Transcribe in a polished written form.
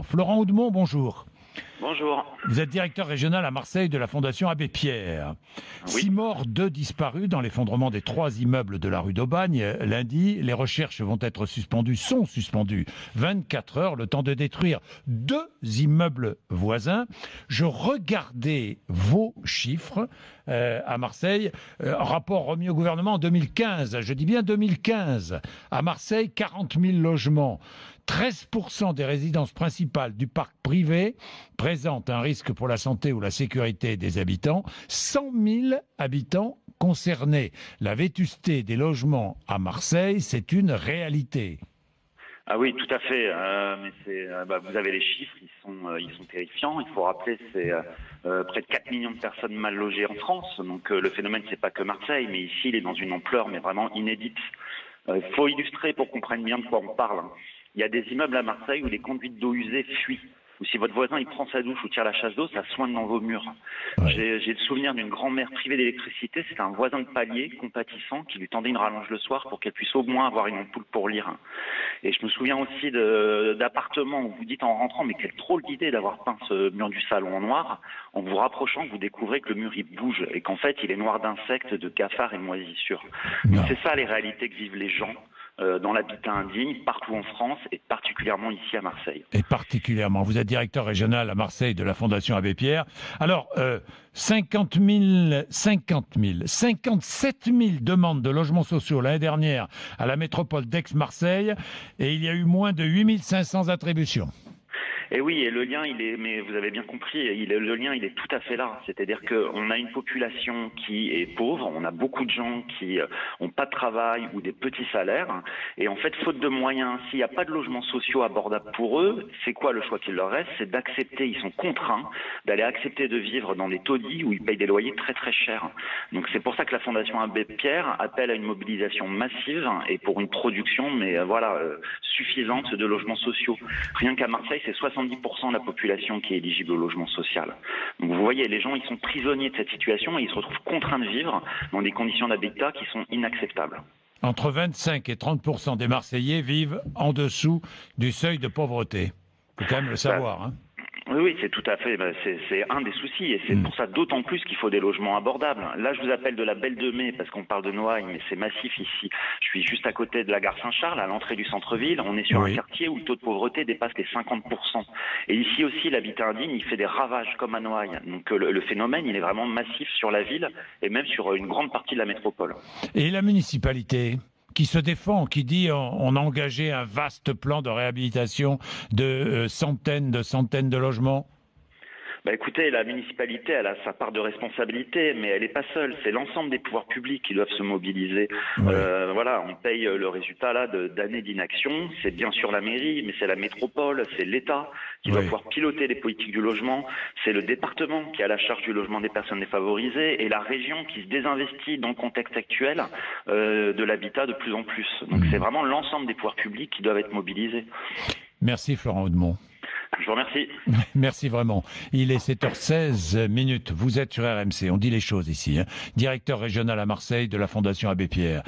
Florent Houdemont, bonjour. Bonjour. Vous êtes directeur régional à Marseille de la Fondation Abbé Pierre. Oui. 6 morts, 2 disparus dans l'effondrement des 3 immeubles de la rue d'Aubagne. Lundi, les recherches sont suspendues 24 heures, le temps de détruire 2 immeubles voisins. Je regardais vos chiffres à Marseille, rapport remis au gouvernement en 2015. Je dis bien 2015. À Marseille, 40 000 logements. 13% des résidences principales du parc privé présentent un risque pour la santé ou la sécurité des habitants. 100 000 habitants concernés. La vétusté des logements à Marseille, c'est une réalité. Ah oui, tout à fait. Vous avez les chiffres, ils sont terrifiants. Il faut rappeler, c'est près de 4 millions de personnes mal logées en France. Donc le phénomène, c'est pas que Marseille, mais ici, il est dans une ampleur, mais vraiment inédite. Il faut illustrer pour qu'on comprenne bien de quoi on parle. Il y a des immeubles à Marseille où les conduites d'eau usée fuient. Ou si votre voisin il prend sa douche ou tire la chasse d'eau, ça soigne dans vos murs. Ouais. J'ai le souvenir d'une grand-mère privée d'électricité. C'était un voisin de palier compatissant qui lui tendait une rallonge le soir pour qu'elle puisse au moins avoir une ampoule pour lire. Et je me souviens aussi d'appartements où vous dites en rentrant, mais quelle drôle d'idée d'avoir peint ce mur du salon en noir. En vous rapprochant, vous découvrez que le mur il bouge et qu'en fait il est noir d'insectes, de cafards et de moisissures. C'est ça les réalités que vivent les gens dans l'habitat indigne, partout en France et particulièrement ici à Marseille. Et particulièrement, vous êtes directeur régional à Marseille de la Fondation Abbé Pierre. Alors, 57 000 demandes de logements sociaux l'année dernière à la métropole d'Aix-Marseille et il y a eu moins de 8 500 attributions. Et oui, et le lien, mais vous avez bien compris, le lien, il est tout à fait là. C'est-à-dire qu'on a une population qui est pauvre, on a beaucoup de gens qui n'ont pas de travail ou des petits salaires. Et en fait, faute de moyens, s'il n'y a pas de logements sociaux abordables pour eux, c'est quoi le choix qu'il leur reste? C'est d'accepter, ils sont contraints d'aller accepter de vivre dans des taudis où ils payent des loyers très très chers. Donc c'est pour ça que la Fondation Abbé Pierre appelle à une mobilisation massive et pour une production, suffisante de logements sociaux. Rien qu'à Marseille, c'est 70% de la population qui est éligible au logement social. Donc vous voyez, les gens, ils sont prisonniers de cette situation et ils se retrouvent contraints de vivre dans des conditions d'habitat qui sont inacceptables. Entre 25 et 30% des Marseillais vivent en dessous du seuil de pauvreté. Il faut quand même le savoir, hein. Oui, c'est tout à fait, c'est un des soucis et c'est pour ça d'autant plus qu'il faut des logements abordables. Là, je vous appelle de la Belle de Mai parce qu'on parle de Noailles, mais c'est massif ici. Je suis juste à côté de la gare Saint-Charles, à l'entrée du centre-ville. On est sur un quartier où le taux de pauvreté dépasse les 50%. Et ici aussi, l'habitat indigne, il fait des ravages comme à Noailles. Donc le phénomène, il est vraiment massif sur la ville et même sur une grande partie de la métropole. Et la municipalité qui se défend, qui dit on a engagé un vaste plan de réhabilitation de centaines de logements. Écoutez, la municipalité, elle a sa part de responsabilité, mais elle n'est pas seule. C'est l'ensemble des pouvoirs publics qui doivent se mobiliser. Oui. On paye le résultat là d'années d'inaction. C'est bien sûr la mairie, mais c'est la métropole, c'est l'État qui doit pouvoir piloter les politiques du logement. C'est le département qui a la charge du logement des personnes défavorisées et la région qui se désinvestit dans le contexte actuel de l'habitat de plus en plus. Donc c'est vraiment l'ensemble des pouvoirs publics qui doivent être mobilisés. Merci Florent Houdemont. Je vous remercie. Merci vraiment. Il est 7h16. Vous êtes sur RMC. On dit les choses ici. Directeur régional à Marseille de la Fondation Abbé Pierre.